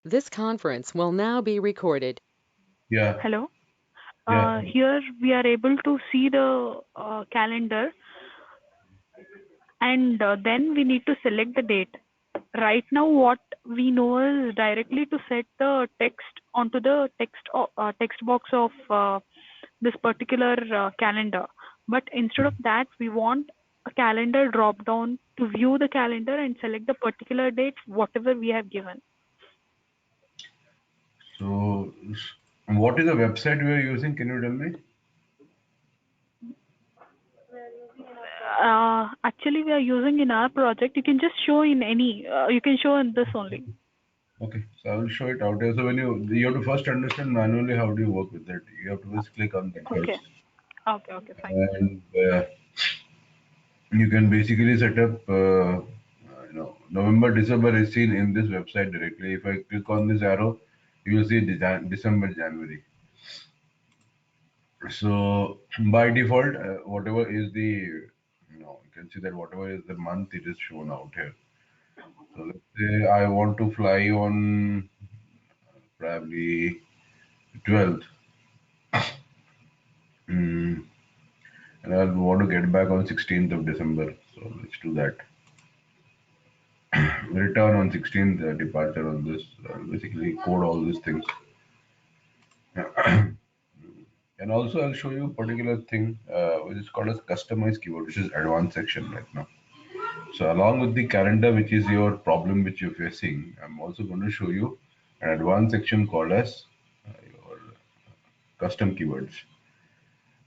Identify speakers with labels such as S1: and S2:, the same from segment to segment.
S1: This conference will now be recorded.
S2: Yeah,
S3: Hello.
S2: yeah.
S3: Here we are able to see the calendar, and then we need to select the date. Right now, what we know is directly to set the text onto the text box of this particular calendar. But instead of that, we want a calendar drop down to view the calendar and select the particular date, whatever we have given.
S2: So, what is the website we are using? Can you tell me?
S3: Actually, we are using in our project. You can just show in any. You can show in this only.
S2: Okay, so I will show it out here. So when you have to first understand manually how do you work with it. You have to just click on that
S3: Okay.
S2: first,
S3: Okay. Okay. Fine.
S2: and you can basically set up. November, December is seen in this website directly. If I click on this arrow, you will see December, January. So by default, whatever is the, you can see that whatever is the month, it is shown out here. So let's say I want to fly on probably 12th, mm, and I want to get back on 16th of December. So let's do that. Return on 16th, departure on this. Basically, code all these things. And also, I'll show you a particular thing which is called as customized keyword, which is advanced section right now. So along with the calendar, which is your problem which you're facing, I'm also going to show you an advanced section called as your custom keywords.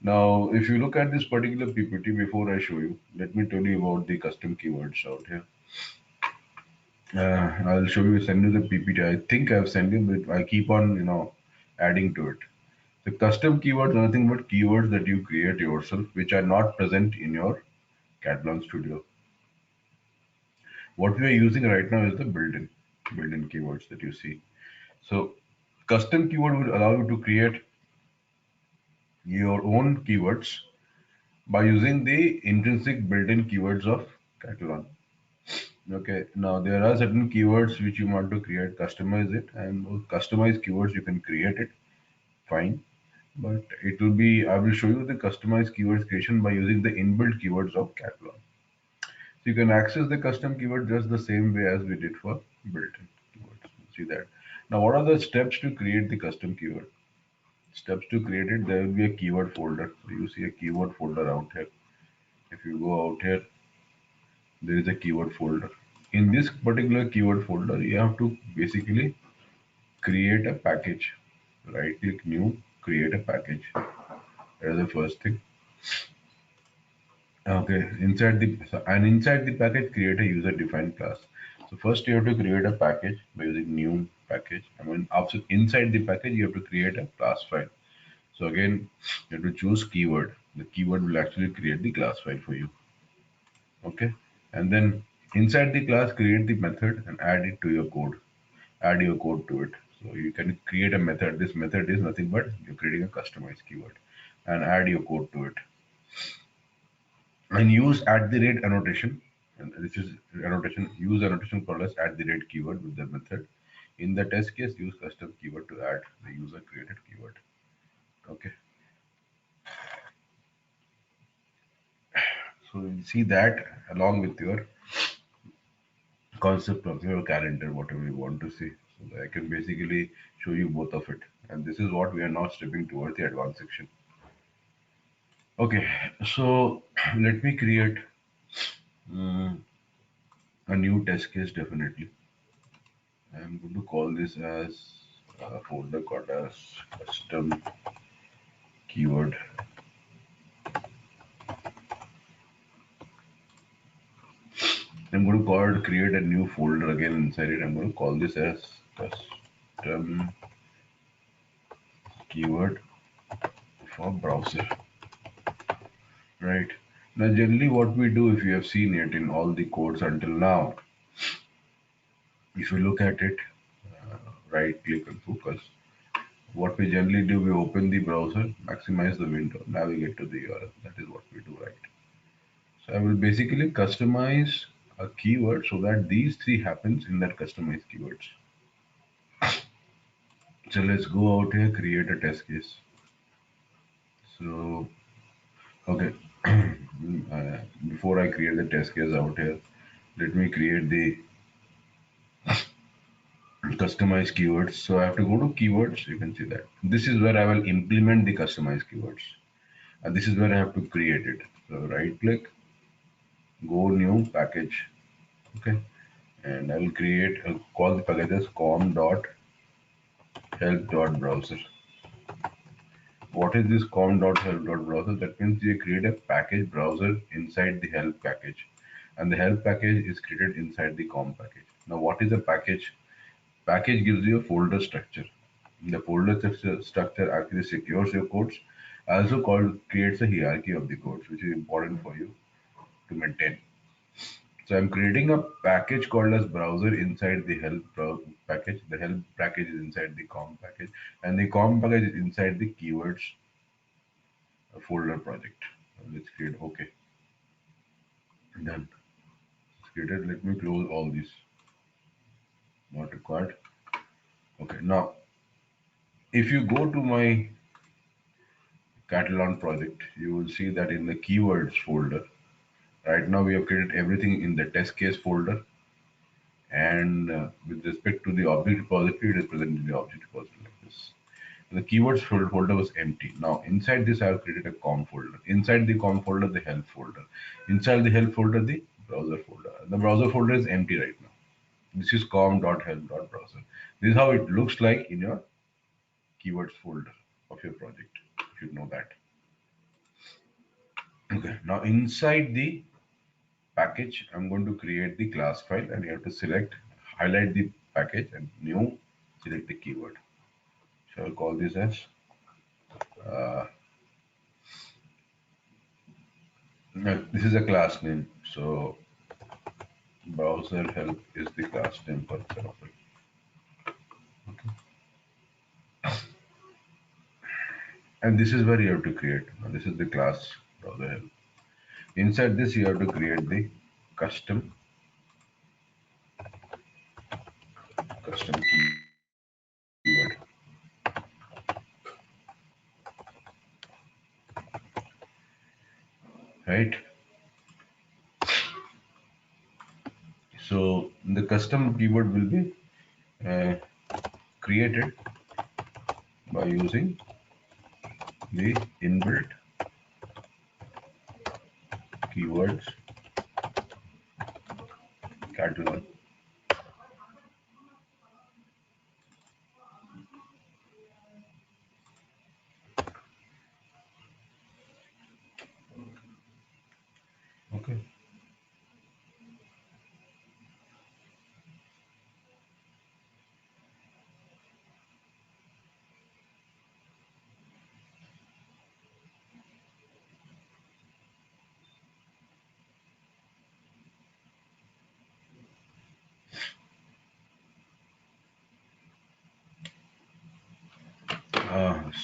S2: Now, if you look at this particular PPT before I show you, let me tell you about the custom keywords out here. I'll show you, send you the PPT. I think I've sent you, but I keep on, adding to it. The custom keywords are nothing but keywords that you create yourself, which are not present in your Katalon Studio. What we are using right now is the built-in keywords that you see. So custom keyword will allow you to create your own keywords by using the intrinsic built-in keywords of Katalon. Okay, now there are certain keywords which you want to create, customize it, and those customized keywords you can create it, fine. But it will be, I will show you the customized keywords creation by using the inbuilt keywords of Katalon. So you can access the custom keyword just the same way as we did for built-in keywords. See that. Now, what are the steps to create the custom keyword? Steps to create it, there will be a keyword folder. So you see a keyword folder out here. If you go out here, there is a keyword folder. In this particular keyword folder, you have to basically create a package. Right click new, create a package. That is the first thing. Okay, inside the package, create a user-defined class. So first you have to create a package by using new package. I mean, after inside the package, you have to create a class file. So again, you have to choose keyword. The keyword will actually create the class file for you. Okay, and then inside the class, create the method and add it to your code. Add your code to it. So you can create a method. This method is nothing but you're creating a customized keyword, and add your code to it. And use at the rate annotation, and this is annotation, use annotation called as at the rate keyword with the method. In the test case, use custom keyword to add the user created keyword. Okay, so you see that along with your concept of your calendar, whatever you want to see. So I can basically show you both of it, and this is what we are now stepping towards the advanced section. Okay, so let me create um, a new test case definitely. I'm going to call this as a folder called as custom keyword. I'm going to call it, create a new folder again inside it. I'm going to call this as custom keyword for browser. Right. Now, generally, what we do, if you have seen it in all the codes until now, if you look at it, right click and focus. What we generally do, we open the browser, maximize the window, navigate to the URL. That is what we do, right? So I will basically customize a keyword so that these three happens in that customized keywords. So let's go out here, create a test case. So, okay, before I create the test case out here, let me create the customized keywords. So I have to go to keywords. You can see that. This is where I will implement the customized keywords. And this is where I have to create it. So right click, go new package. Okay. And I will create call the package as com.help.browser. What is this com.help.browser? That means you create a package browser inside the help package. And the help package is created inside the com package. Now what is a package? Package gives you a folder structure. The folder structure actually secures your codes. Also called creates a hierarchy of the codes, which is important for you to maintain. So I'm creating a package called as browser inside the help package. The help package is inside the com package, and the com package is inside the keywords folder project. Let's create OK. Done. It's created. Let me close all these. Not required. Okay. Now, if you go to my Katalon project, you will see that in the keywords folder, right now we have created everything in the test case folder, and with respect to the object repository, it is present in the object repository like this. The keywords folder was empty. Now inside this, I have created a com folder. Inside the com folder, the help folder. Inside the help folder, the browser folder. The browser folder is empty right now. This is com.help.browser. This is how it looks like in your keywords folder of your project. You should know that. Okay. Now inside the package, I'm going to create the class file, and you have to select, highlight the package, and new, select the keyword. So I'll call this as uh, no, this is a class name. So browser help is the class name for example. Okay. And this is where you have to create. Now, this is the class browser help. Inside this, you have to create the custom keyword. Right. So the custom keyword will be uh, created by using the inbuilt keywords catalog. Okay.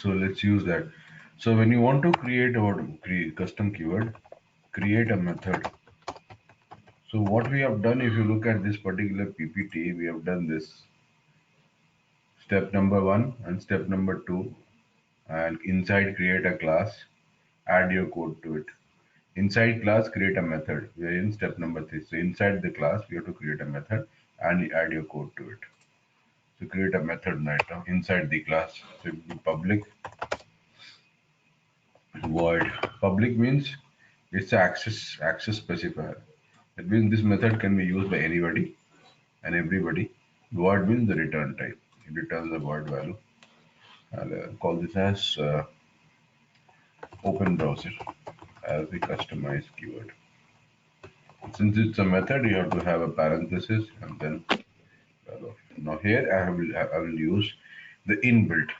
S2: So let's use that. So when you want to create or create custom keyword, create a method. So what we have done, if you look at this particular PPT, we have done this step number 1 and step number 2, and inside create a class, add your code to it. Inside class, create a method. We are in step number 3. So inside the class, we have to create a method and add your code to it. So create a method right now inside the class. So it will be public void. Public means it's access specifier. That means this method can be used by anybody and everybody. Void means the return type. It returns the void value. I'll call this as open browser as the customized keyword. Since it's a method, you have to have a parenthesis and then now here I will use the inbuilt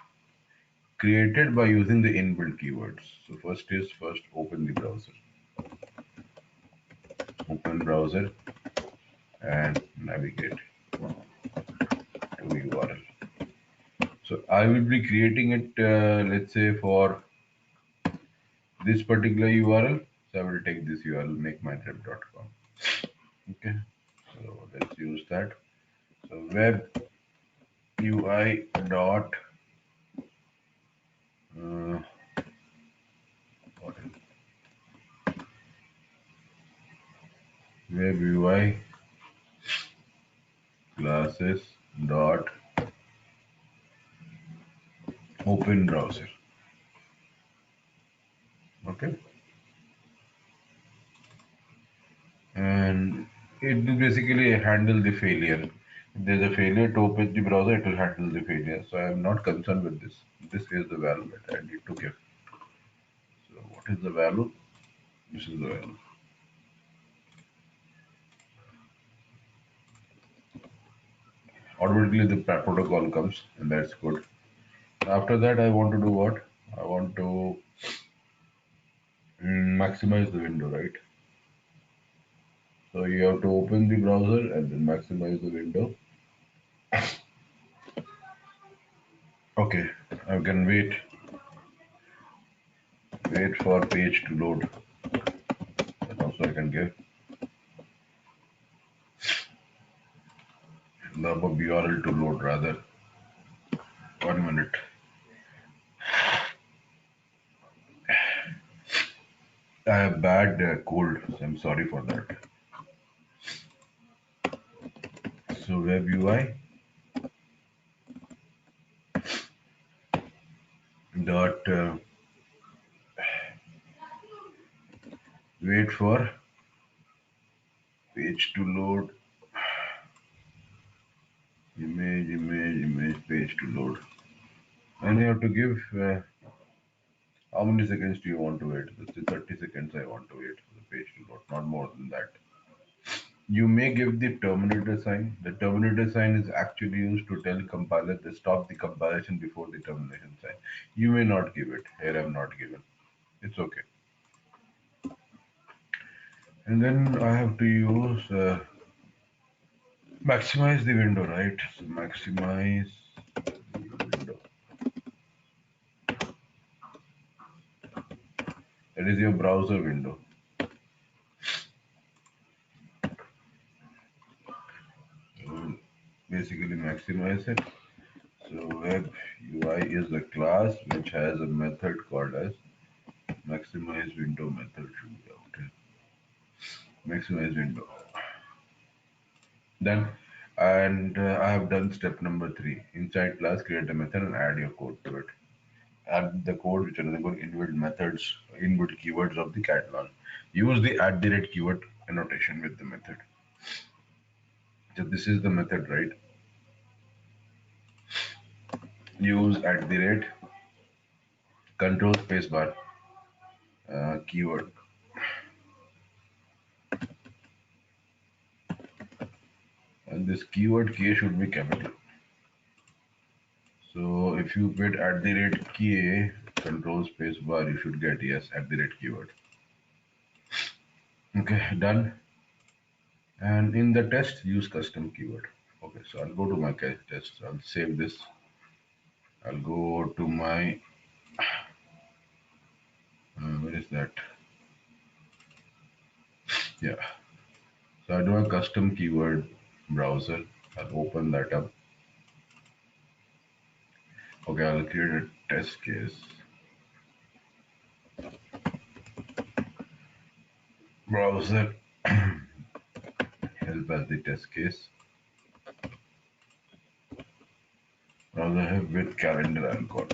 S2: created by using the inbuilt keywords. So first open the browser. Open browser and navigate to URL. So I will be creating it, let's say for this particular URL. So I will take this URL, makemytrip.com. Okay, so let's use that. So web UI dot Uh, what is web UI classes dot open browser. Okay, and it will basically handle the failure. If there's a failure to open the browser, it will handle the failure. So I am not concerned with this. This is the value that I need to give. So what is the value? This is the value. Automatically the protocol comes, and that's good. After that, I want to do what? I want to maximize the window, right? So you have to open the browser and then maximize the window. Okay, I can wait for page to load. And also I can give the above URL to load rather. 1 minute. I have bad cold, so I'm sorry for that. So web UI dot wait for page to load. Image page to load. And you have to give how many seconds do you want to wait? Let's say 30 seconds I want to wait for the page to load, not more than that. You may give the terminator sign. The terminator sign is actually used to tell compiler to stop the compilation before the termination sign. You may not give it. Here I'm not given. It's okay. And then I have to use maximize the window, right? So maximize the window. That is your browser window. So basically maximize it. So web UI is a class which has a method called as maximize window method should be out here. Maximize window. Done. And I have done step number 3. Inside class, create a method and add your code to it. Add the code which are nothing but inbuilt methods, inbuilt keywords of the Katalon. Use the @keyword annotation with the method. So this is the method, right? Use control spacebar keyword. And this keyword key should be capital. So if you put key control spacebar, you should get yes keyword. Okay, done. And in the test, use custom keyword. Okay, so I'll go to my test. I'll save this. I'll go to my, where is that? Yeah. So I do a custom keyword browser. I'll open that up. Okay, I'll create a test case. Browser help as the test case. Browser help with calendar I'll call.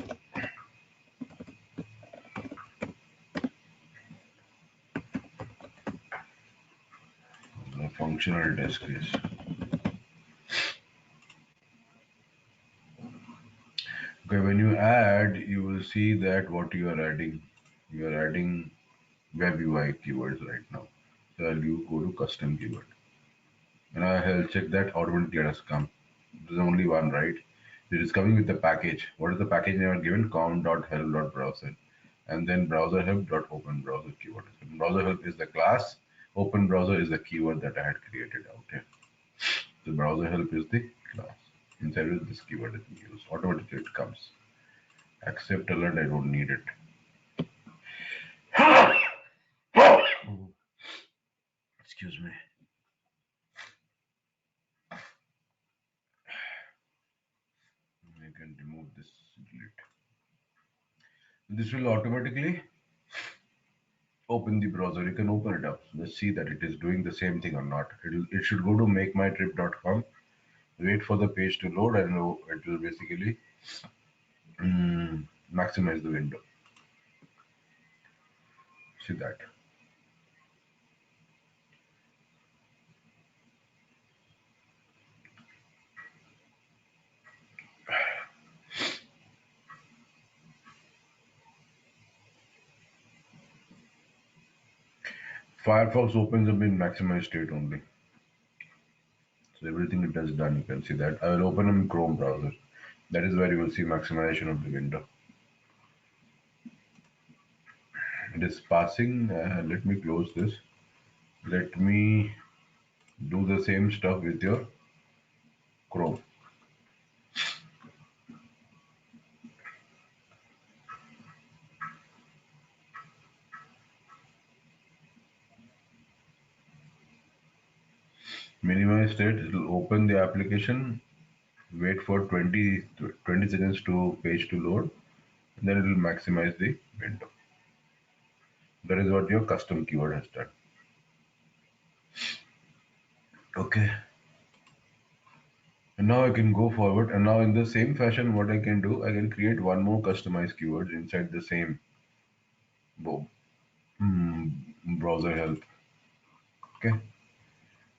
S2: The functional test case. Okay, when you add, you will see that what you are adding. You are adding web UI keywords right now. So you go to custom keyword. And I'll check that automatically let us come. There's only one, right? It is coming with the package. What is the package name given? com.help.browser. And then browser help.open browser keyword. So browser help is the class. Open browser is the keyword that I had created out here. The browser help is the class. Inside of this keyword is used. Automatically it comes. Accept alert, I don't need it. Excuse me. I can remove this delete. This will automatically open the browser. You can open it up. Let's see that it is doing the same thing or not. It should go to makemytrip.com, wait for the page to load, and it will basically maximize the window. See that. Firefox opens up in maximized state only. So everything it has done, you can see that. I will open in Chrome browser. That is where you will see maximization of the window. It is passing. Let me close this. Let me do the same stuff with your Chrome. Minimize state. It will open the application. Wait for 20 seconds to page to load. And then it will maximize the window. That is what your custom keyword has done. Okay. And now I can go forward, and now in the same fashion, what I can do, I can create one more customized keyword inside the same boom. Browser help. Okay.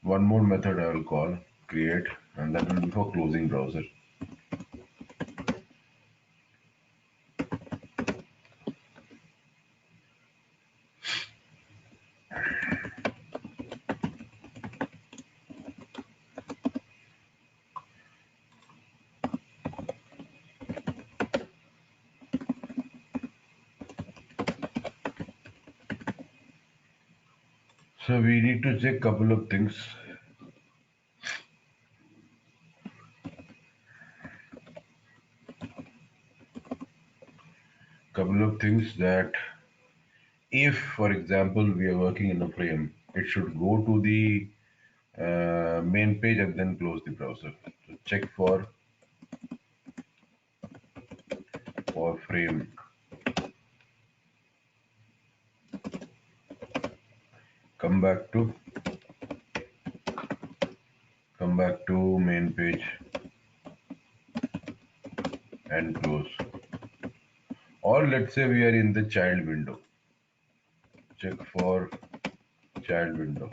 S2: One more method I will call create, and that will be for closing browser. So we need to check couple of things. Couple of things that if, for example, we are working in a frame, it should go to the main page and then close the browser. So check for frame. Come back to main page and close. Or let's say we are in the child window. Check for child window.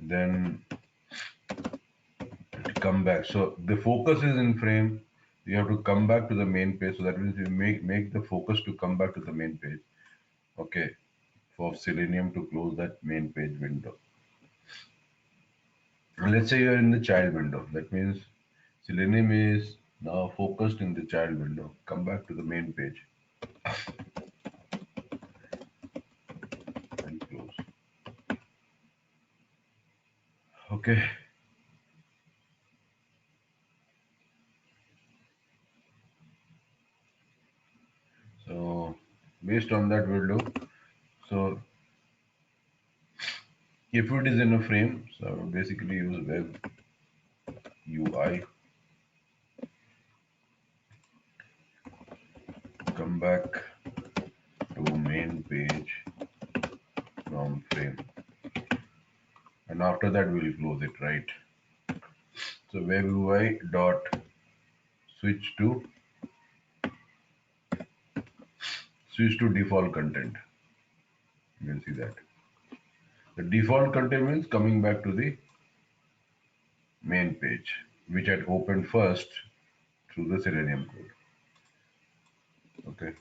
S2: Then come back. So the focus is in frame. You have to come back to the main page. So that means you make the focus to come back to the main page. Okay. For Selenium to close that main page window. Let's say you're in the child window. That means Selenium is now focused in the child window. Come back to the main page and close. Okay. So based on that we'll do. So if it is in a frame, so I will basically use web UI. Come back to main page from frame. And after that we'll close it, right? So web UI dot switch to default content. You can see that. The default content means coming back to the main page, which had opened first through the Selenium code. Okay.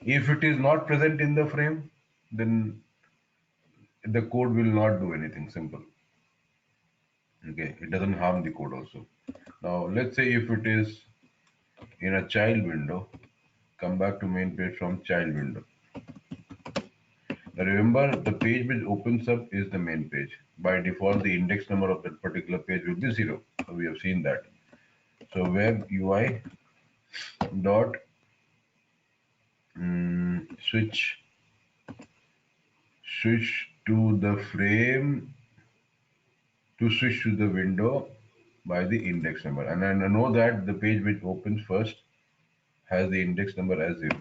S2: If it is not present in the frame, then the code will not do anything. Simple. Okay. It doesn't harm the code also. Now let's say if it is in a child window, come back to main page from child window. Now remember, the page which opens up is the main page. By default, the index number of that particular page will be 0. So we have seen that. So web UI dot switch to the frame to switch to the window by the index number. And I know that the page which opens first has the index number as 0.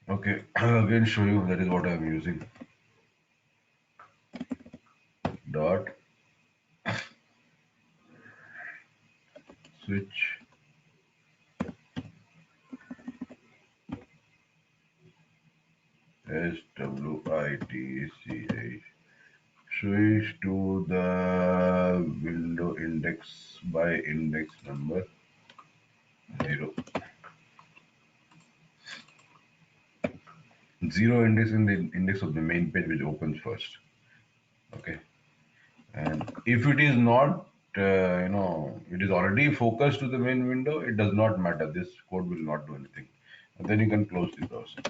S2: Okay, I'll again show you that is what I'm using. Dot switch switch switch to the window index by index number 0. 0 index in the index of the main page which opens first. Okay, and if it is not it is already focused to the main window, it does not matter, this code will not do anything, and then you can close the browser.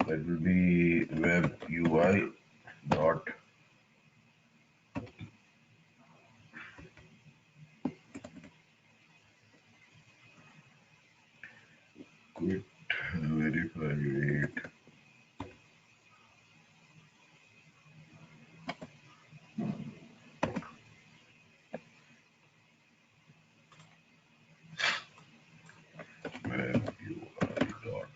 S2: That will be web UI dot quit verify wait web UI dot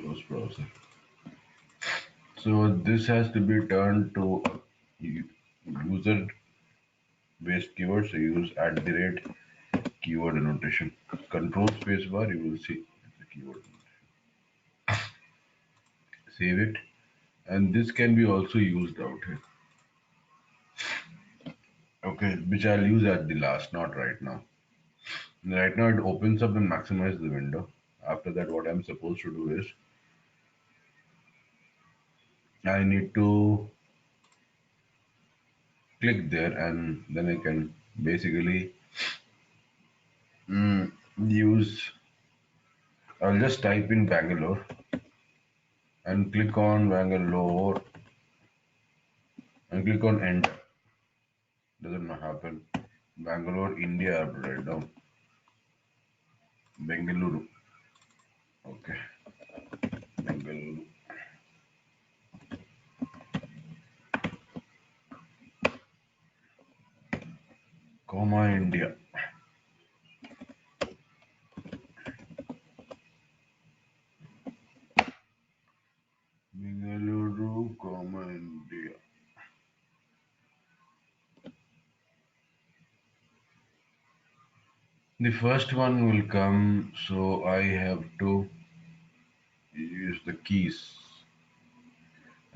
S2: close browser. So this has to be turned to user based keyword, so use keyword annotation. Control space bar, you will see it's a keyword. Save it, and this can be also used out here. Okay, which I'll use at the last, not right now. Right now it opens up and maximizes the window. After that, what I'm supposed to do is I need to click there, and then I can basically use. I'll just type in Bangalore and click on Bangalore and click on enter. Doesn't happen. Bangalore, India, I have to write down. Bengaluru. Okay. Bengaluru. Comma India. Bengaluru, comma India. The first one will come, so I have to use the keys.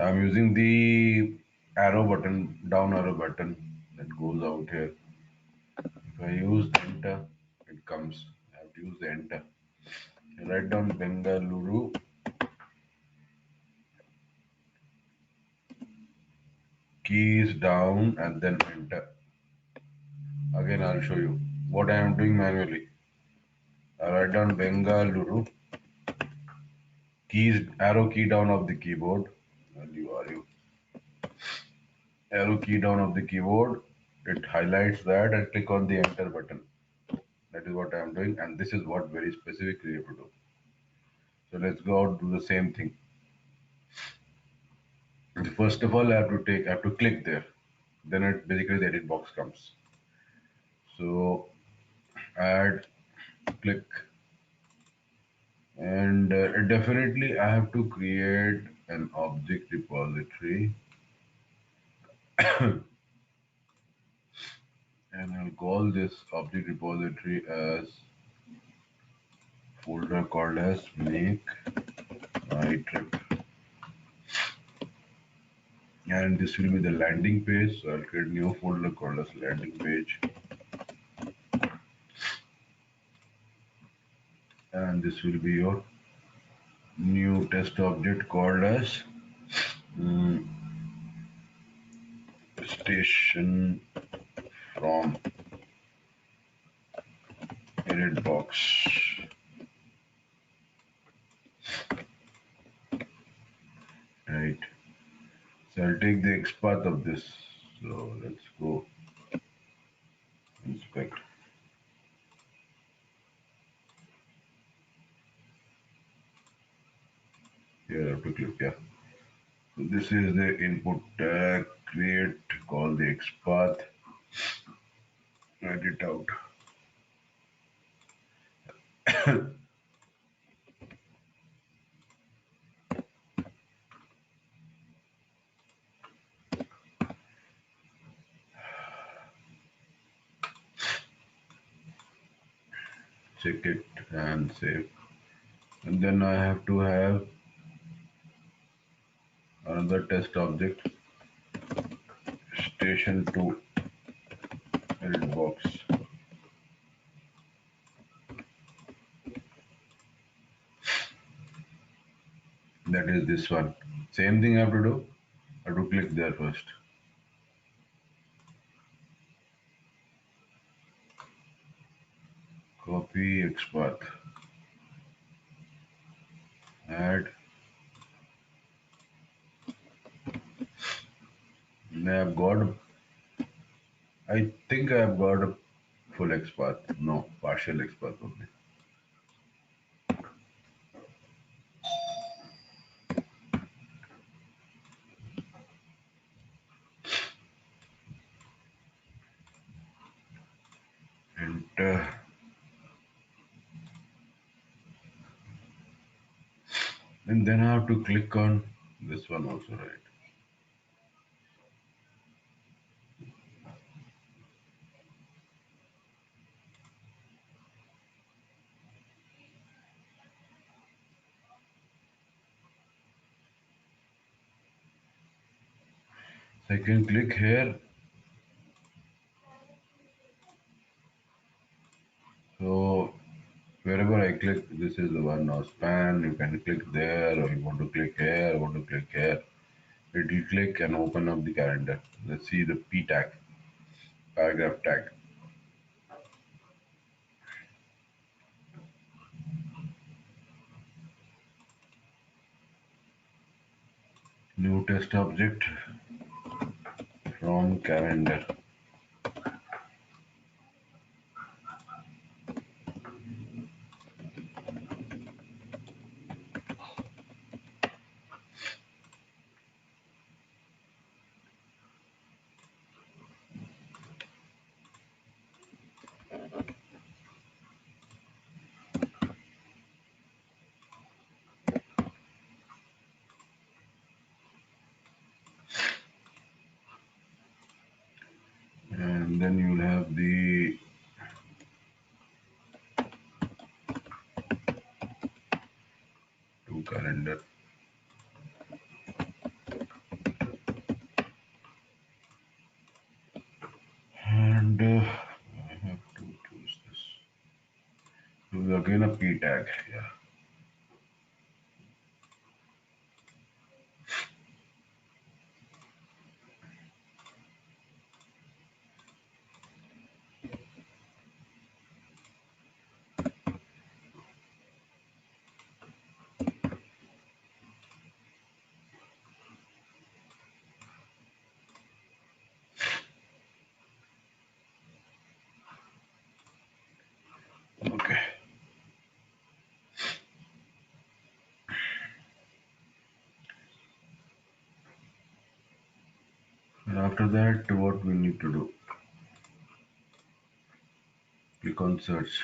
S2: I'm using the arrow button, down arrow button that goes out here. If I use enter, it comes. I have to use the enter. Write down Bengaluru, keys down, and then enter. Again, I'll show you what I am doing manually. I write down Bengaluru, keys, arrow key down of the keyboard. And you are you. Arrow key down of the keyboard. It highlights that and click on the enter button. That is what I am doing, and this is what very specifically you have to do. So let's go out do the same thing. First of all, I have to click there. Then it basically the edit box comes. So add, click, and definitely I have to create an object repository, and I'll call this object repository as folder called as make my trip, and this will be the landing page. So I'll create new folder called as landing page, and this will be your new test object called as mm, station from edit box, right? So I'll take the XPath of this. So let's go inspect. Here I have to click, yeah. So this is the input tag, create, call the XPath, write it out. Check it and save. And then I have to have another test object, station to build box. That is this one. Same thing I have to do. I have to click there first. Copy XPath. Add. And I have got, I think I have got a full XPath. No, partial XPath only. Enter. And then I have to click on this one also, right? So I can click here. So wherever I click, this is the one now span. You can click there, or you want to click here, want to click here. It will click and open up the calendar. Let's see the P tag, paragraph tag. New test object from calendar. And then you'll have the to calendar. And I have to choose this. Choose again a P tag. Yeah. Okay. And after that, what we need to do? Click on search.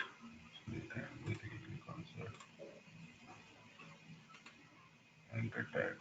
S2: So you can basically click on search. Anchor tag.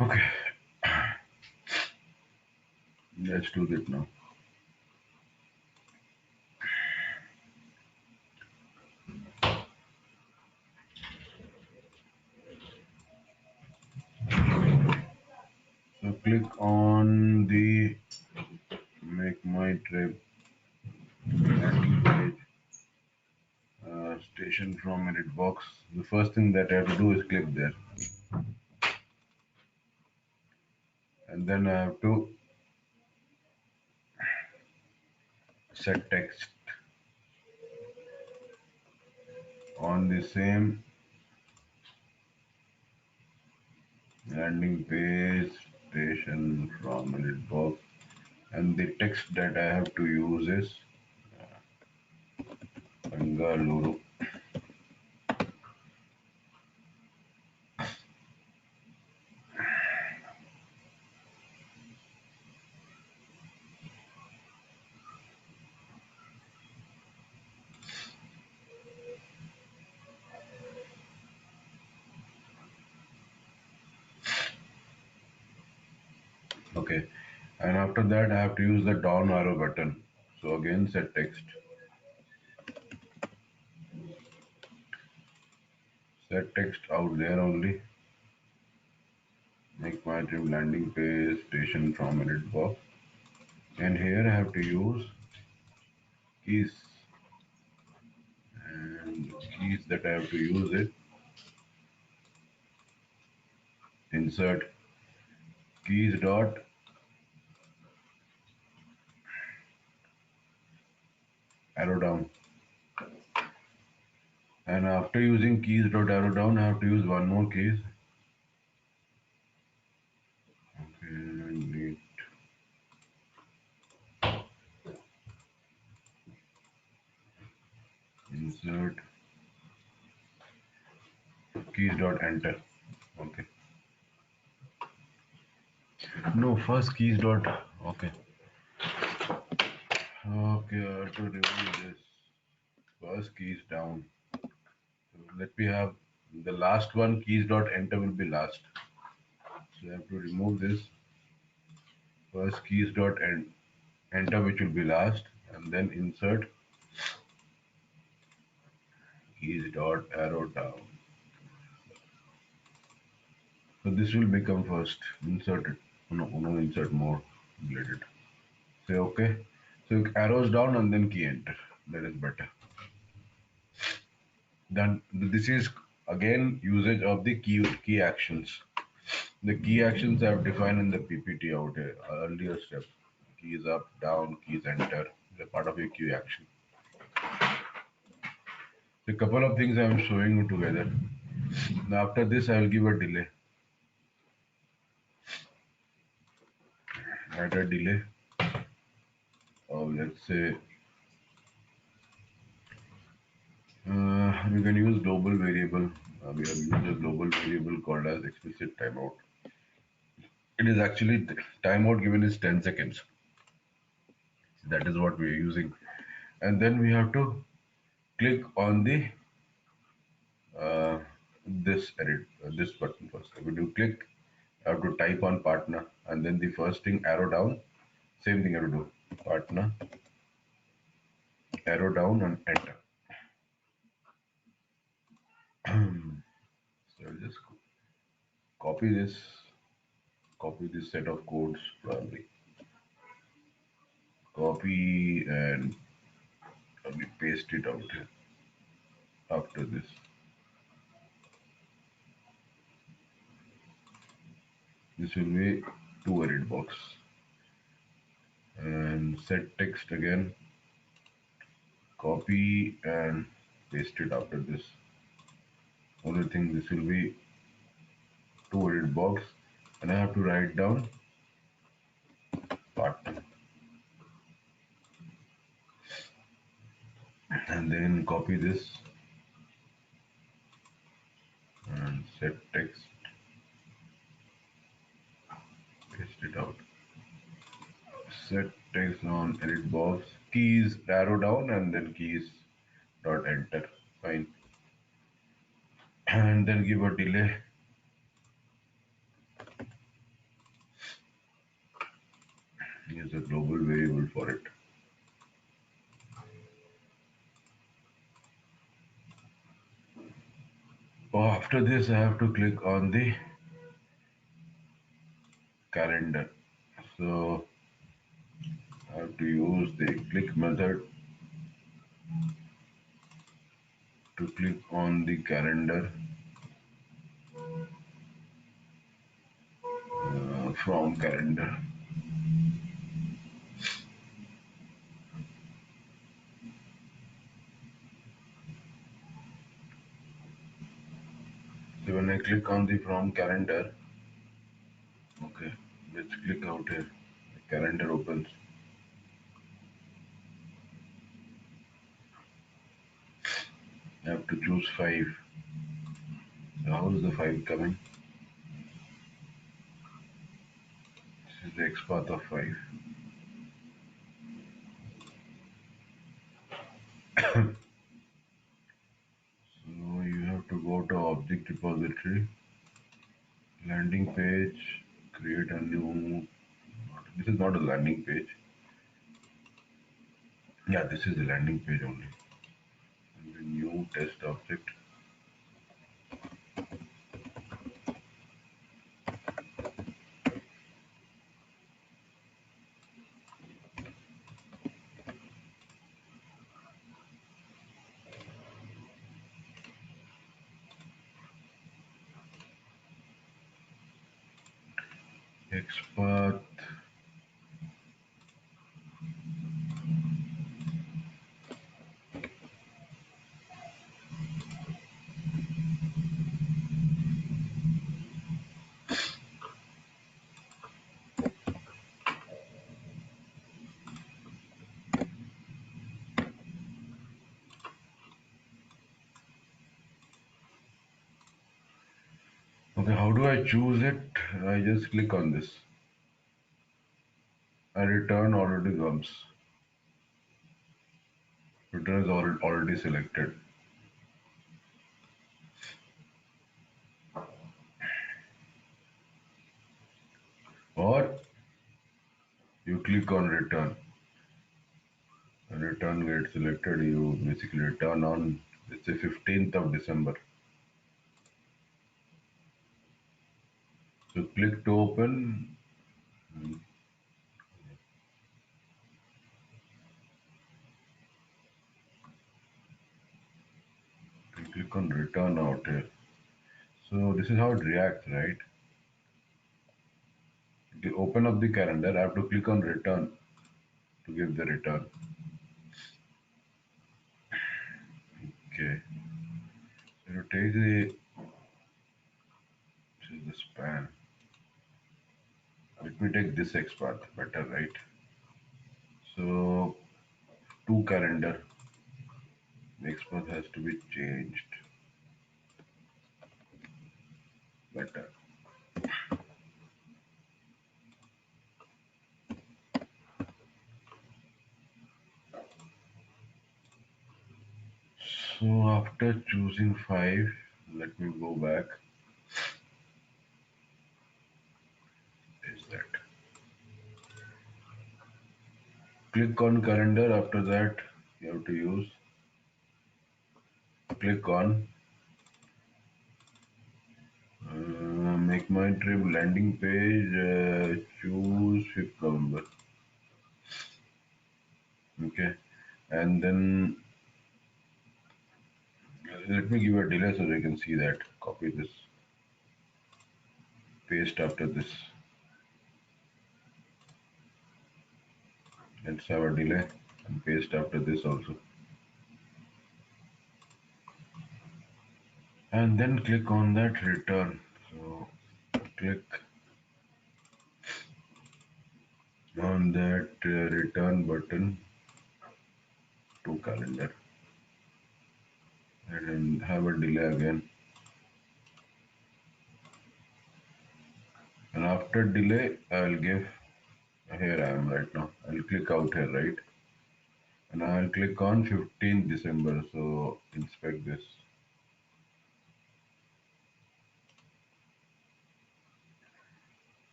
S2: Okay, let's do that now. So click on the make my trip landing page station from edit box. The first thing that I have to do is click there, and then I have to set text on the same landing page station from edit box, and the text that I have to use is Bengaluru. Okay, and after that I have to use the down arrow button. So again set text. Set text out there only. Make my trip landing page station from edit box. And here I have to use keys. And the keys that I have to use it. Insert keys dot arrow down. And after using keys dot arrow down, I have to use one more keys. Okay, neat. Insert keys dot enter. Okay. No, first keys dot. Okay. Okay, I have to remove this. First keys down. So let me have the last one. Keys dot enter will be last. So I have to remove this. First keys dot enter, which will be last, and then insert keys dot arrow down. So this will become first. Insert it. No, no, insert more. Let it. Say okay. So arrows down and then key enter. That is better. Then this is again usage of the key actions. The key actions I have defined in the PPT out here, earlier step. Keys up, down, keys enter. They're part of your key action. So a couple of things I am showing you together. Now after this I will give a delay. Add a delay. Let's say we can use global variable. We have used a global variable called as explicit timeout. It is actually timeout given is 10 seconds. That is what we are using. And then we have to click on the this button first. When you click, you have to type on partner, and then the first thing arrow down. Same thing you have to do. Partner, arrow down, and enter. So I'll just copy this set of codes probably. Copy and probably paste it out here after this. This will be two edit box. And set text again. Copy and paste it after this. Only thing this will be two edit box, and I have to write down partner and then copy this and set text, paste it out. Set text on edit box, keys arrow down and then keys dot enter. Fine. And then give a delay. use a global variable for it. After this, I have to click on the calendar. So I have to use the click method to click on the calendar from calendar. So when I click on the from calendar, okay, let's click out here. The calendar opens. I have to choose 5. So how is the 5 coming? This is the X path of 5. So you have to go to object repository, landing page, create a new. This is not a landing page. Yeah, this is the landing page only. And the new test object. XPath. Okay, how do I choose it? I just click on this. A return already comes. Return is already selected. Or you click on return. When return gets selected, you basically return on, let's say, 15th of December. So click to open. And click on return out here. So this is how it reacts, right? To open up the calendar, I have to click on return to give the return. Okay. So you take the span. Let me take this X path, better, right? So to calendar, X path has to be changed. Better. So after choosing 5, let me go back. Is that? Click on calendar. After that, you have to use click on make my trip landing page. Choose 5th November. Okay, and then let me give a delay so they can see that. Copy this, paste after this. Let's have a delay and paste after this also. And then click on that return. So click on that return button to calendar and then have a delay again. And after delay, I will give, here I am right now. I'll click out here, right? And I'll click on 15th December. So inspect this.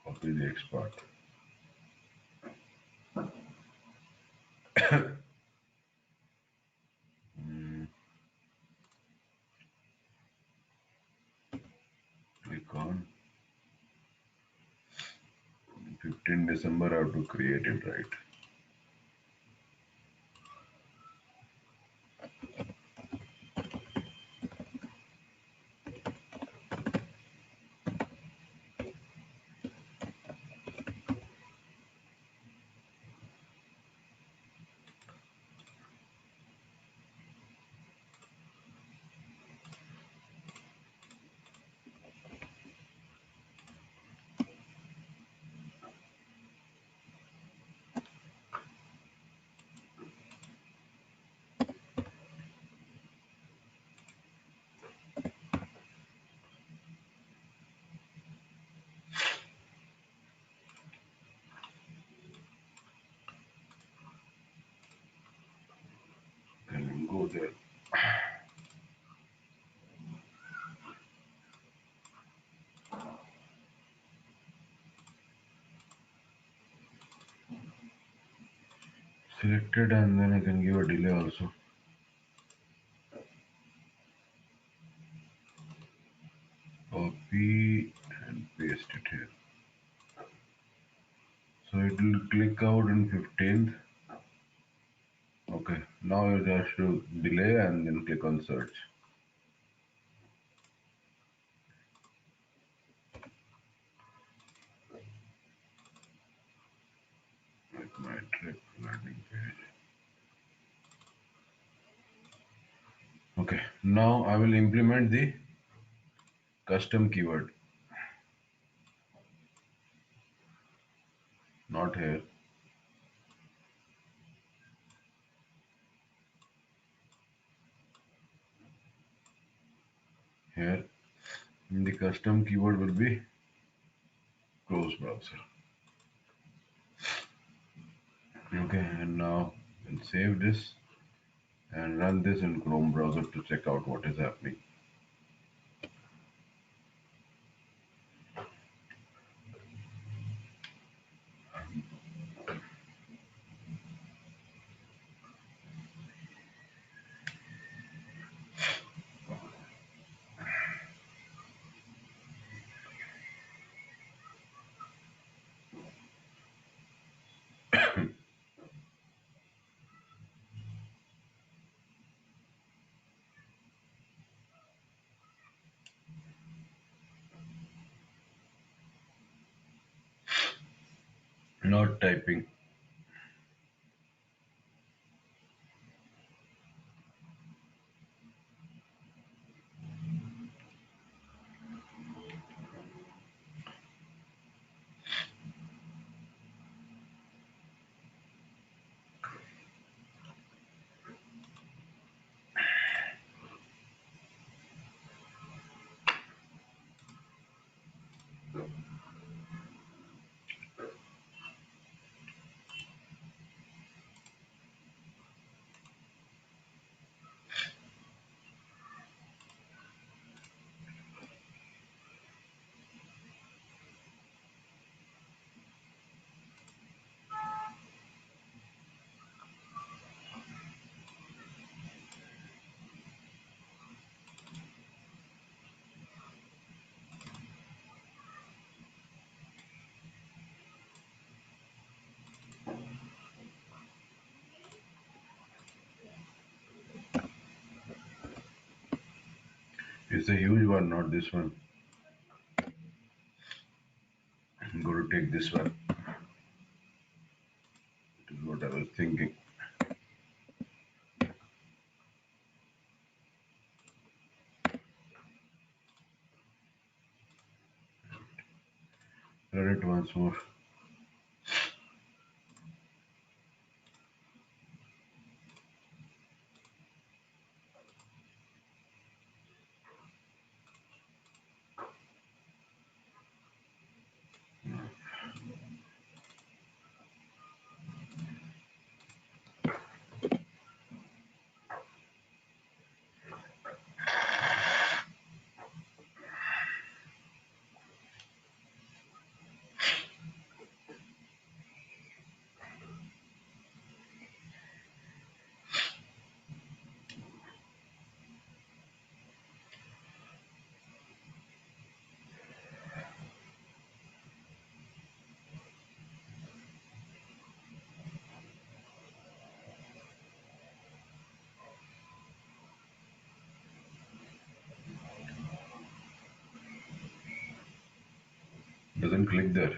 S2: Copy the X path. on. 15 December, I have to create it, right? Can go there. Selected, and then I can give a delay also. Copy and paste it here. So it will click out on 15th. Okay, now it has to delay and then click on search. Like my trip landing page. Okay, now I will implement the custom keyword. Not here. Here. The custom keyword will be close browser. Okay, and now we'll save this and run this in Chrome browser to check out what is happening. Not typing. It's a huge one, not this one. I'm going to take this one. This is what I was thinking. Run it once more. Doesn't click there.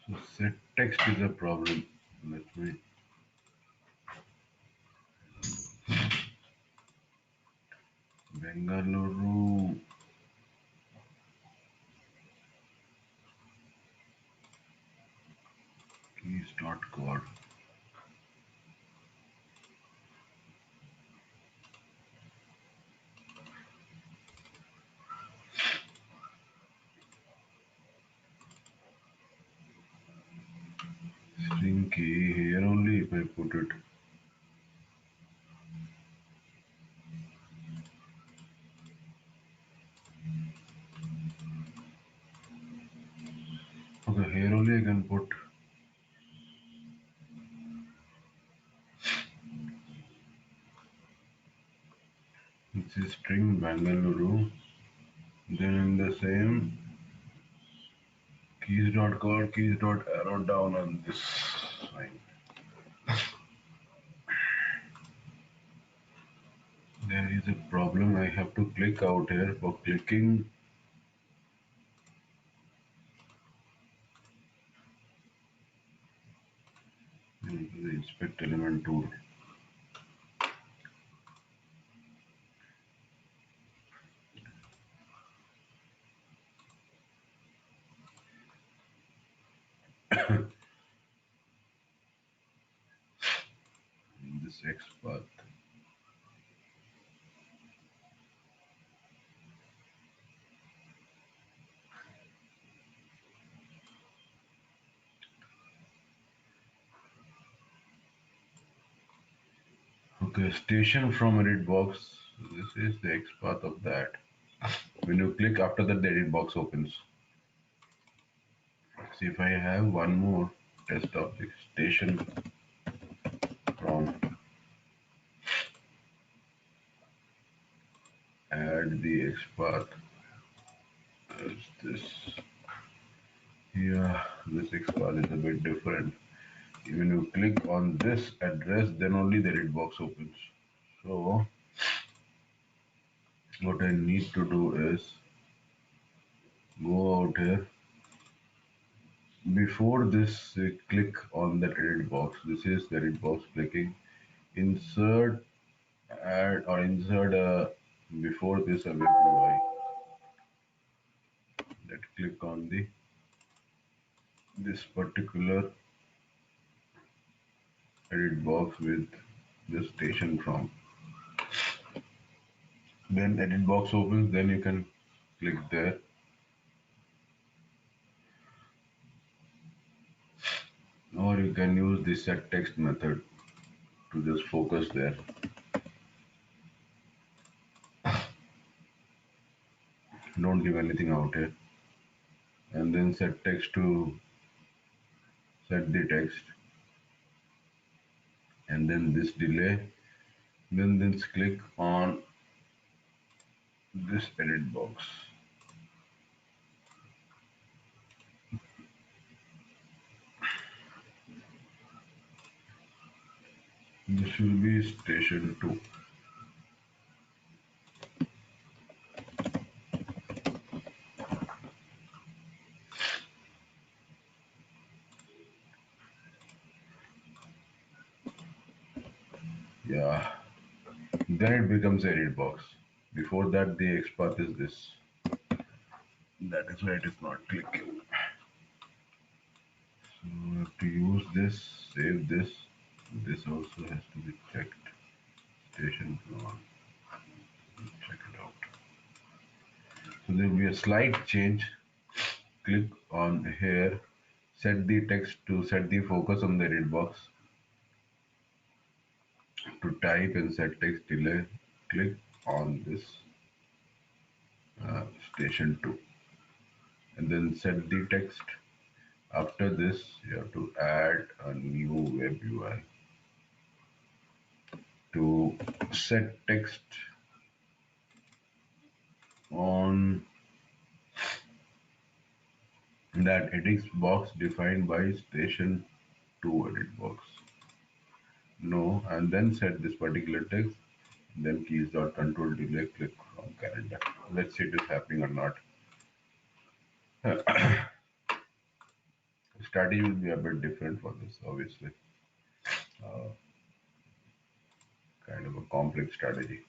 S2: So set text is a problem. Let me Bengaluru keys.code. String key here only if I put it. Okay, here only I can put this is string Bengaluru. Then in the same keys.code, keys.arrow down on this line. There is a problem. I have to click out here. For clicking, into the inspect element tool. This X path. Okay, station from edit box. This is the X path of that. When you click, after that the edit box opens. See if I have one more test object station from add the X path. Is this? Yeah, this X path is a bit different. When you click on this address, then only the edit box opens. So what I need to do is go out here. Before this, click on that edit box. This is the edit box. Clicking, insert, add, or insert before this a web UI. That click on the this particular edit box with the station from. Then edit box opens. Then you can click there. Or you can use the set text method to just focus there. Don't give anything out here. And then set text to set the text. And then this delay. Then click on this edit box. This should be station 2. Yeah. Then it becomes a read box. Before that, the X path is this. That is why it is not clicking. So we have to use this, save this. This also has to be checked. Station 1. Check it out. So there will be a slight change. Click on here. Set the text to set the focus on the read box. To type and set text delay, click on this station 2 and then set the text. After this, you have to add a new web UI to set text on that edit box defined by station 2 edit box. No, and then set this particular text. Then keys dot control delay click on calendar. Let's see it is happening or not. Strategy will be a bit different for this, obviously. Uh, kind of a complex strategy.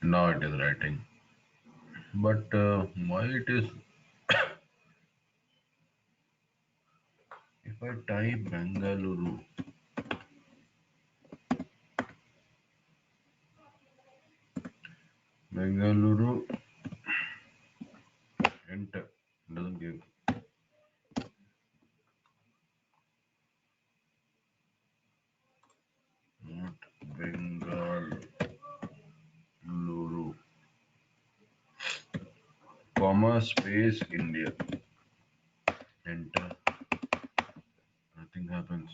S2: Now it is writing. But why it is, if I type Bengaluru, Bengaluru, enter, doesn't give. Not Bengaluru, comma space India. Enter. Nothing happens.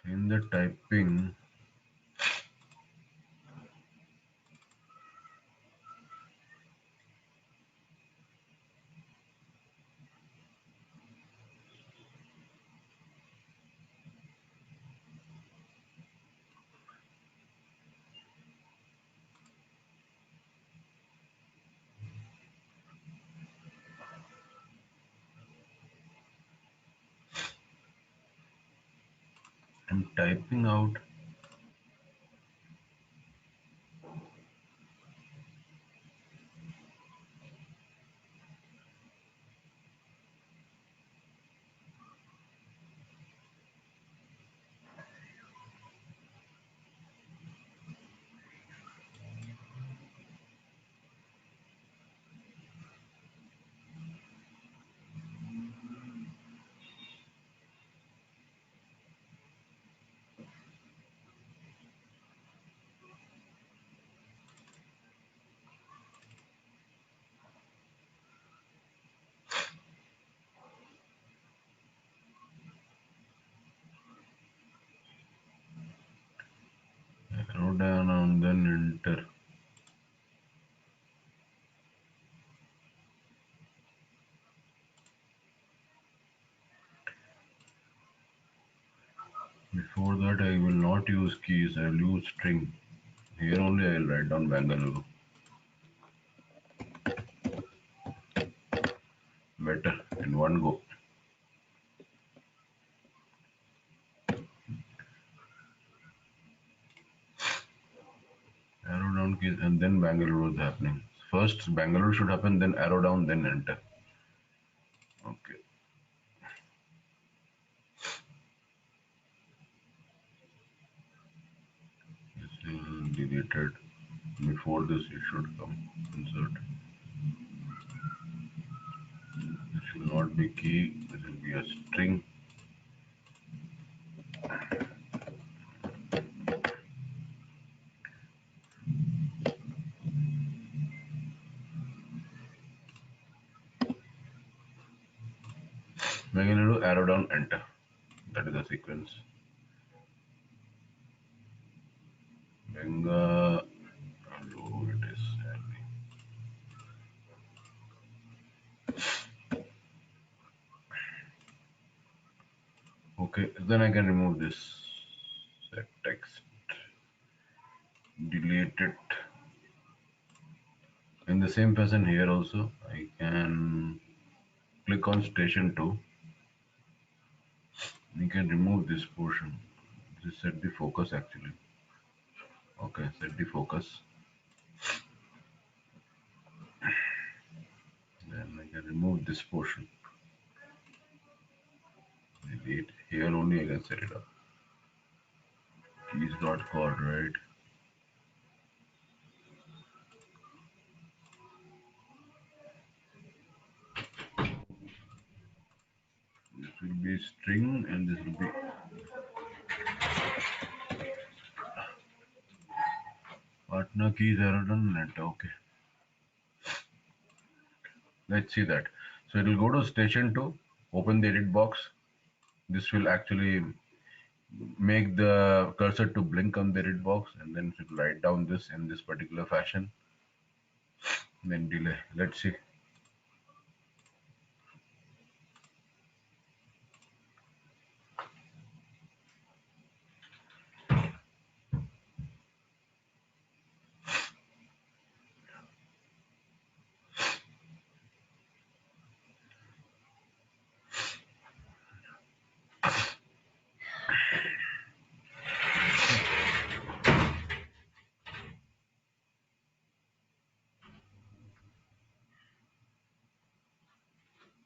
S2: In the typing, I'm typing out. Arrow down and then enter. Before that, I will not use keys, I will use string. Here only I will write down Bengaluru. Better in one go. Arrow down keys and then Bangalore is happening. First Bangalore should happen, then arrow down, then enter. Okay. This is deleted. Before this it should come. Insert. will not be key. This will be a string. We're going to do arrow down, enter. That is the sequence. Benga, hello, it is happy. Okay, then I can remove this set text, delete it. In the same fashion here also, I can click on station 2. We can remove this portion. This set the focus actually. Okay, set the focus. Then I can remove this portion. Delete. Here only I can set it up. Keys not called, right? This will be string and this will be partner keys arrow done net. Okay. Let's see that. So it will go to station 2, open the edit box. This will actually make the cursor to blink on the edit box, and then it will write down this in this particular fashion. Then delay. Let's see.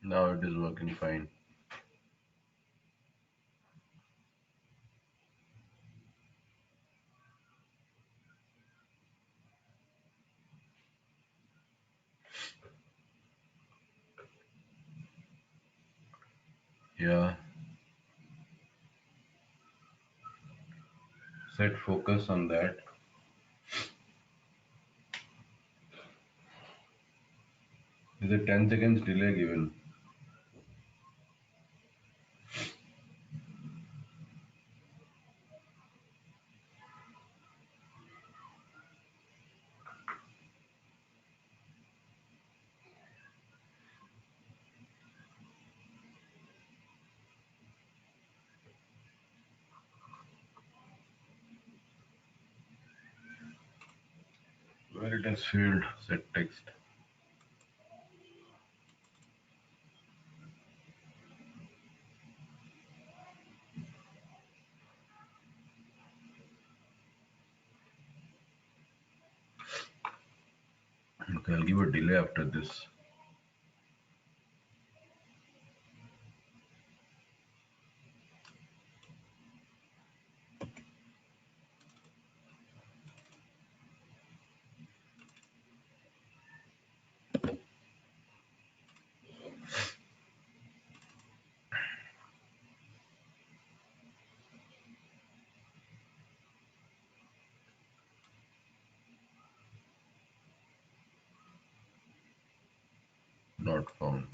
S2: Now it is working fine. Yeah. Set focus on that. There's a 10 seconds delay given. Where it has failed. Set text. Okay, I'll give a delay after this. Not found.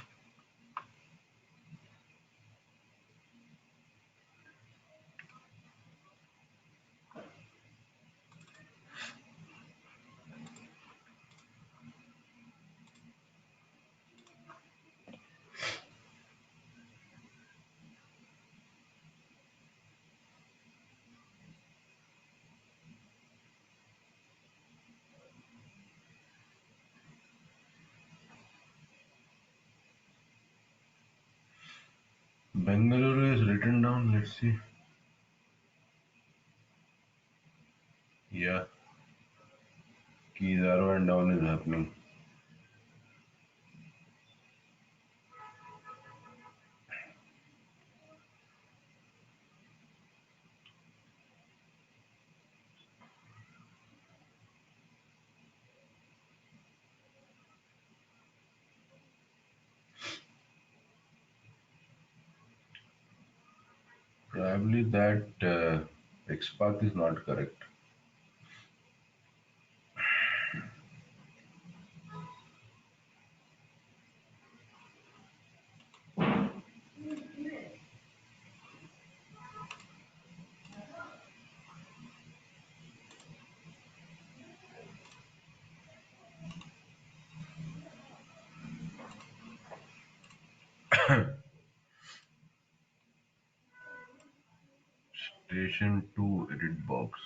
S2: Bengaluru is written down. Let's see. Yeah. Keys arrow and down is happening. I believe that XPath is not correct. Station 2 edit box.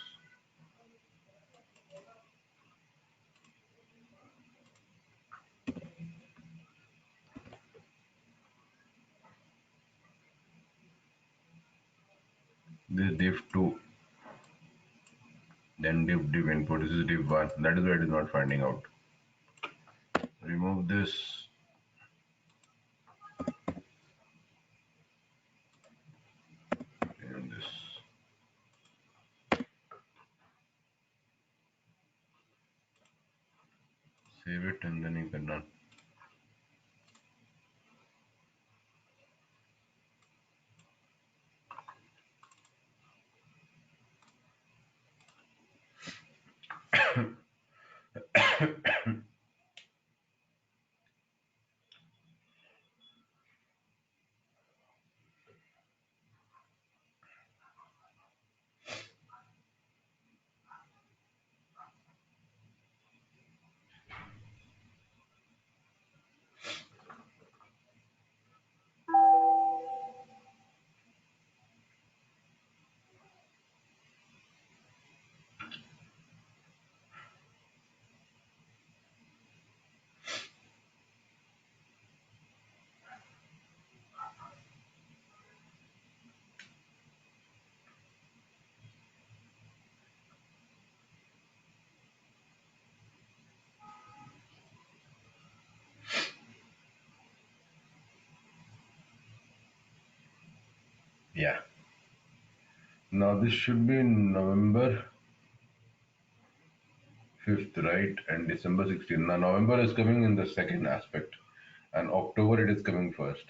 S2: This div 2, then div input. This is div 1. That is why it is not finding out. Remove this. And this. Save it and then you can run. Yeah. Now this should be November 5th, right? And December 16th. Now November is coming in the second aspect, and October it is coming first.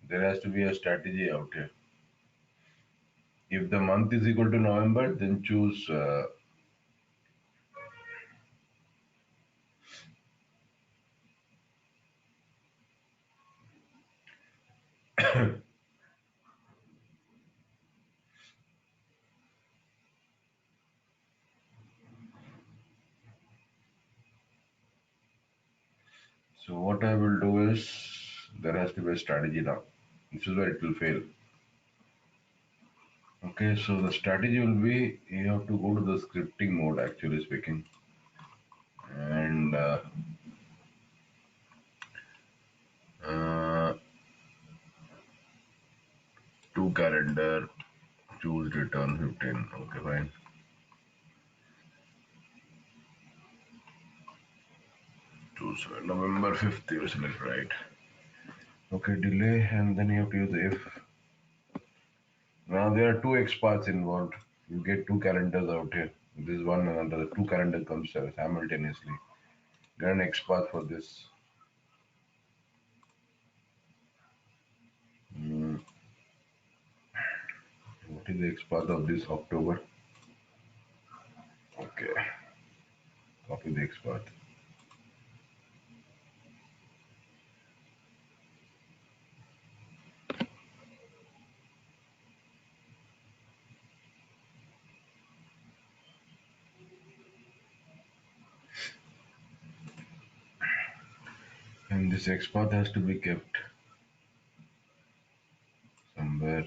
S2: There has to be a strategy out here. If the month is equal to November, then choose so what I will do is there has to be a strategy now. This is where it will fail. Okay, so the strategy will be you have to go to the scripting mode actually speaking, and uh, to calendar, choose return 15. Okay, fine. Choose November 5th, you select right. Okay, delay, and then you have to use if. Now there are two XPaths involved. You get two calendars out here. This one and another. Two calendars comes simultaneously. Get an XPath for this. Mm, what is the XPath of this October? Okay, copy the XPath. And this XPath has to be kept somewhere.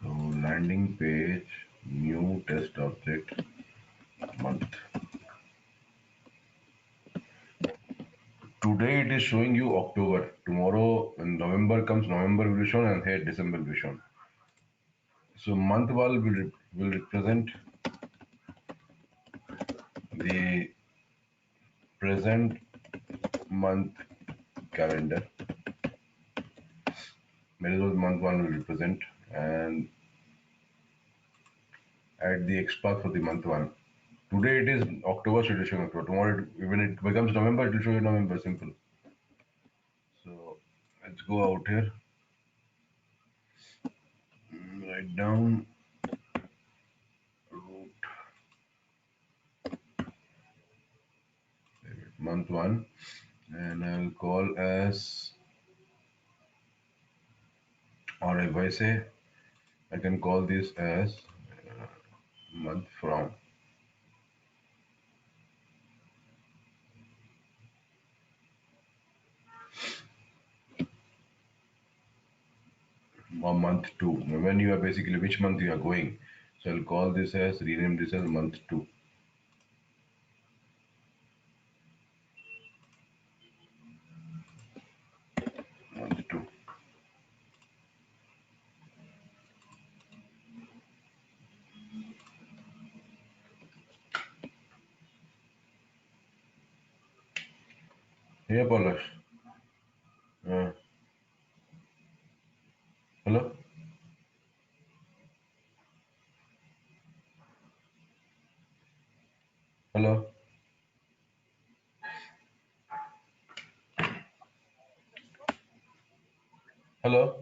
S2: So landing page, new test object, month. Today it is showing you October. Tomorrow when November comes, November will be shown and here December will be shown. So month wall will represent the present month calendar. That is what month one will represent and add the XPath for the month one. Today it is October, so it is showing October. Tomorrow, when it becomes November, it will show you November. Simple. So let's go out here. write down root month one, and I'll call as, or if I say, I can call this as month from, or month two. When you are basically which month you are going. So I'll call this as, rename this as month two. Month two. Hey, Palash. Uh, hello? Hello? Hello?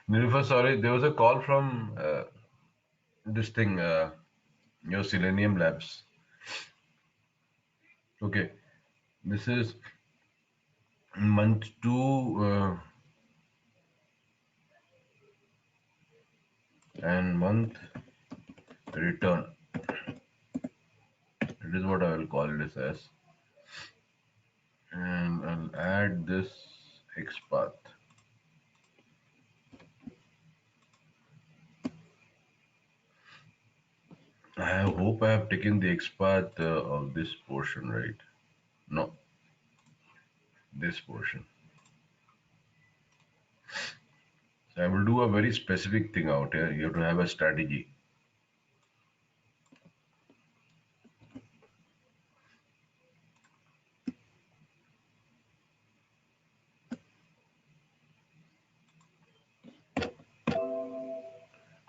S2: Nilüfer, sorry, there was a call from this thing, your Selenium Labs. Okay, this is month two and month return. It is what I will call this as. And I'll add this XPath. I hope I have taken the XPath of this portion, right? No, this portion. So I will do a very specific thing out here. You have to have a strategy.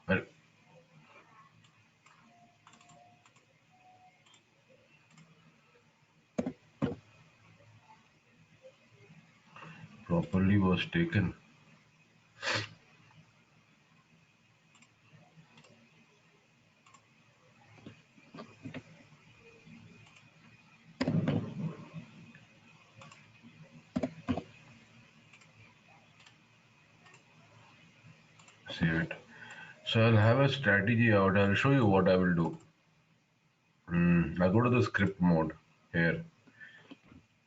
S2: Well, properly was taken. Save it. So I'll have a strategy out. I'll show you what I will do. I'll go to the script mode here.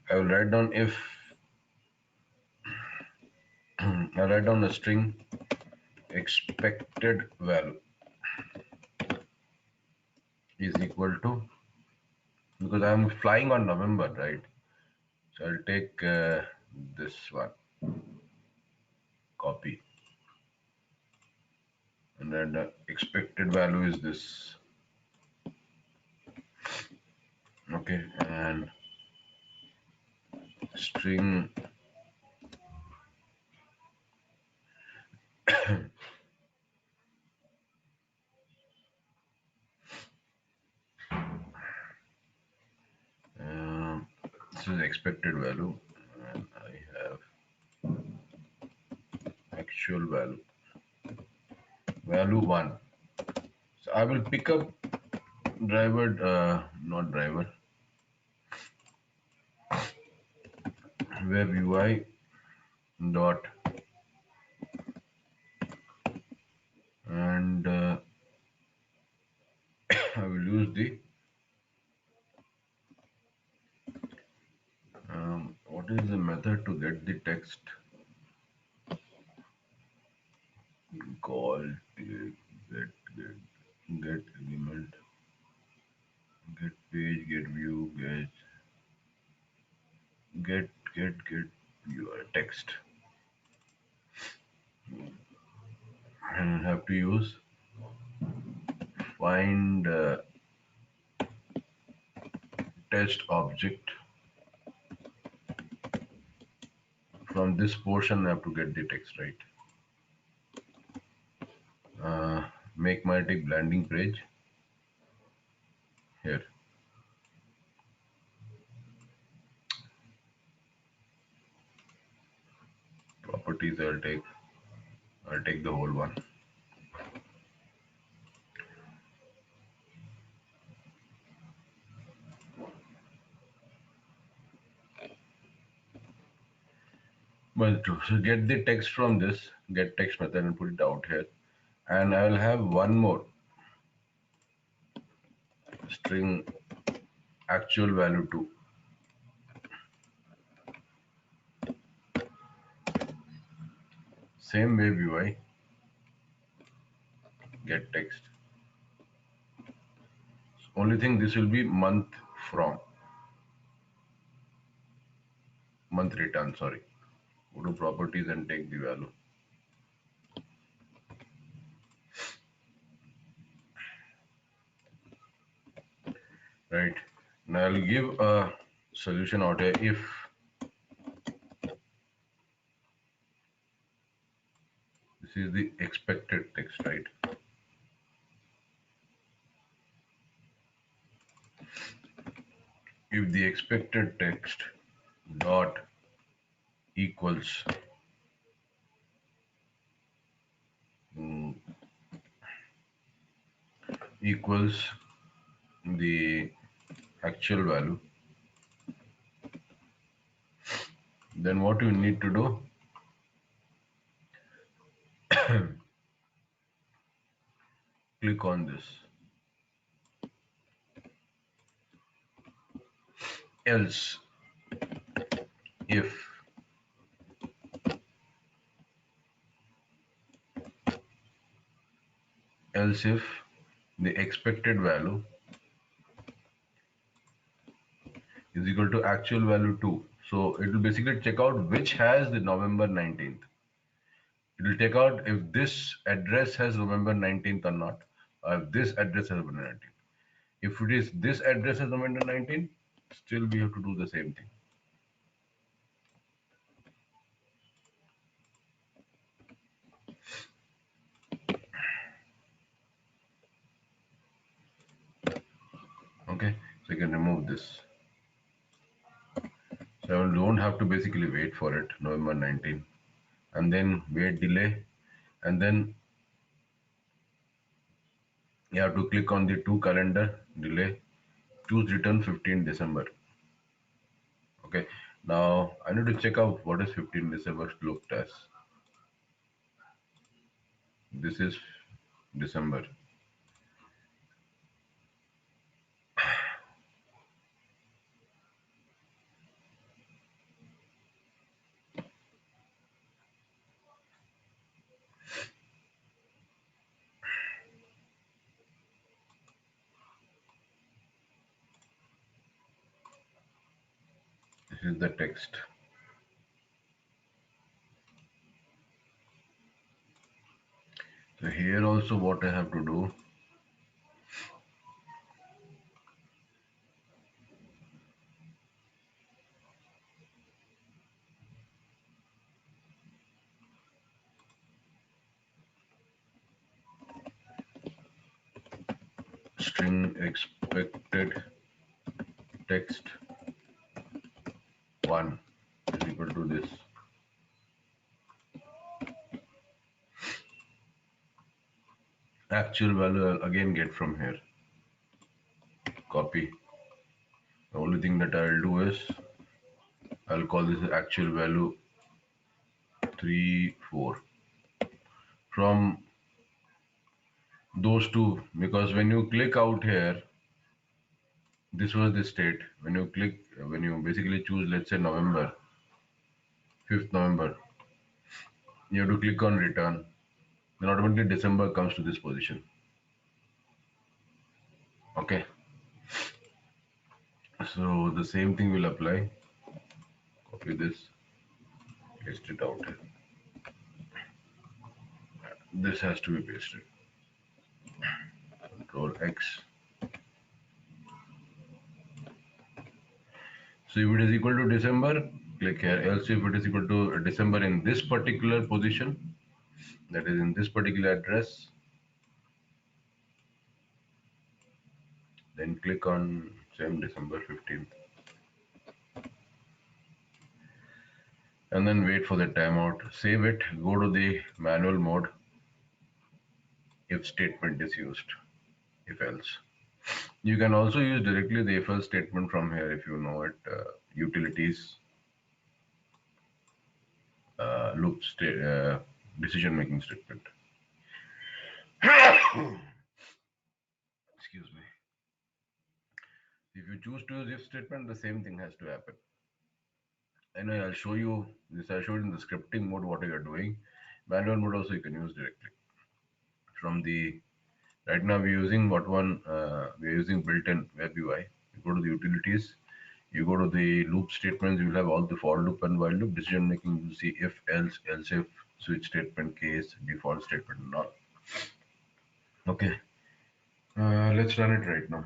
S2: I will write down if I'll write down a string expected value is equal to, because I'm flying on November, right? So I'll take this one, copy, and then the expected value is this. Okay, and string this is expected value, and I have actual value 1. So I will pick up driver, not driver, web UI dot, and I will use the what is the method to get the text? Call get element, get page, get view, get your text, and have to use find test object. From this portion I have to get the text, right? Make multi landing page here. Properties I'll take the whole one. Well, to get the text from this get text method and put it out here, and I will have one more string actual value 2. Same web UI get text. Only thing, this will be month from month return. Sorry, go to properties and take the value. Right now I'll give a solution out here. If this is the expected text, right? If the expected text dot equals equals the actual value, then what you need to do, click on this. Else if the expected value is equal to actual value 2. So it will basically check out which has the November 19th. It will check out if this address has November 19th or not, or if this address has November 19th. If it is this address has November 19th, still we have to do the same thing. Okay, so you can remove this. So I don't have to basically wait for it, November 19th, and then wait delay, and then you have to click on the to calendar delay, choose return 15 December. Okay, now I need to check out what is 15 December looked as. This is December. This is the text. So here also what I have to do, string expected text 1 is equal to this. Actual value I'll again get from here. Copy. The only thing that I'll do is I'll call this actual value 3, 4. From those two, because when you click out here, this was the state. When you basically choose, let's say November, 5th November, you have to click on return. Then automatically December comes to this position. Okay. So the same thing will apply. Copy this, paste it out here. This has to be pasted. Control X. So if it is equal to December, click here. Else if it is equal to December in this particular position, that is in this particular address, then click on same December 15th. And then wait for the timeout. Save it, go to the manual mode. If statement is used, if else. You can also use directly the if else statement from here if you know it. Utilities, loop state, decision making statement. Excuse me. If you choose to use if statement, the same thing has to happen. Anyway, I'll show you this. I showed in the scripting mode what you are doing. Manual mode also you can use directly from the. Right now we're using what one? We're using built-in web UI. You go to the utilities. You go to the loop statements. You will have all the for loop and while loop decision making. You will see if, else if, switch statement, case, default statement, and all. Okay. Let's run it right now.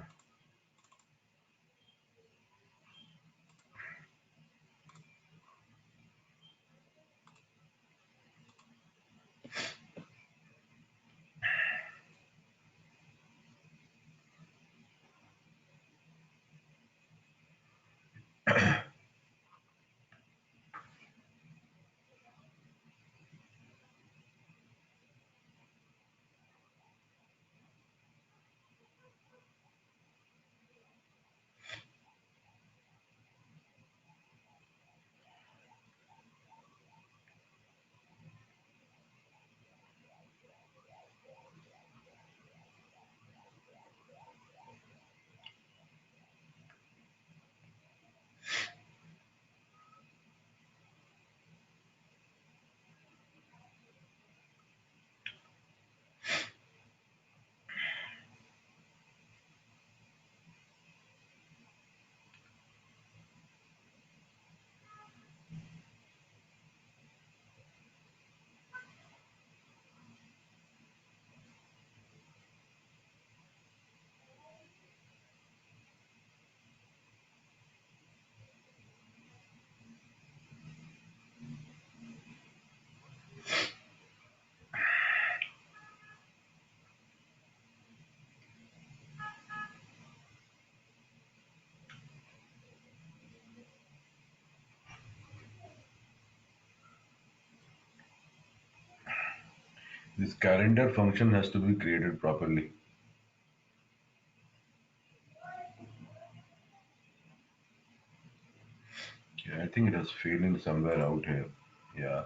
S2: This calendar function has to be created properly. Yeah, I think it has failed in somewhere out here. Yeah.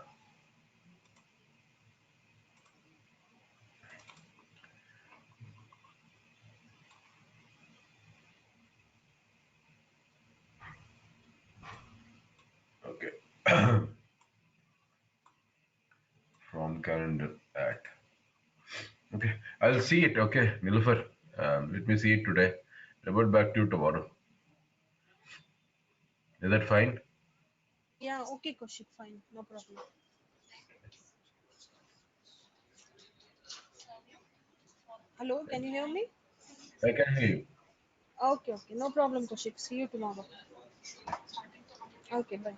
S2: Okay. From calendar at. Okay. I'll see it. Okay, Nilofer. Let me see it today. Revert back to you tomorrow. Is that fine?
S4: Yeah, okay, Kaushik, fine, no problem. Hello, can you hear me?
S2: I can hear you.
S4: Okay, okay, no problem, Kaushik. See you tomorrow. Okay, bye.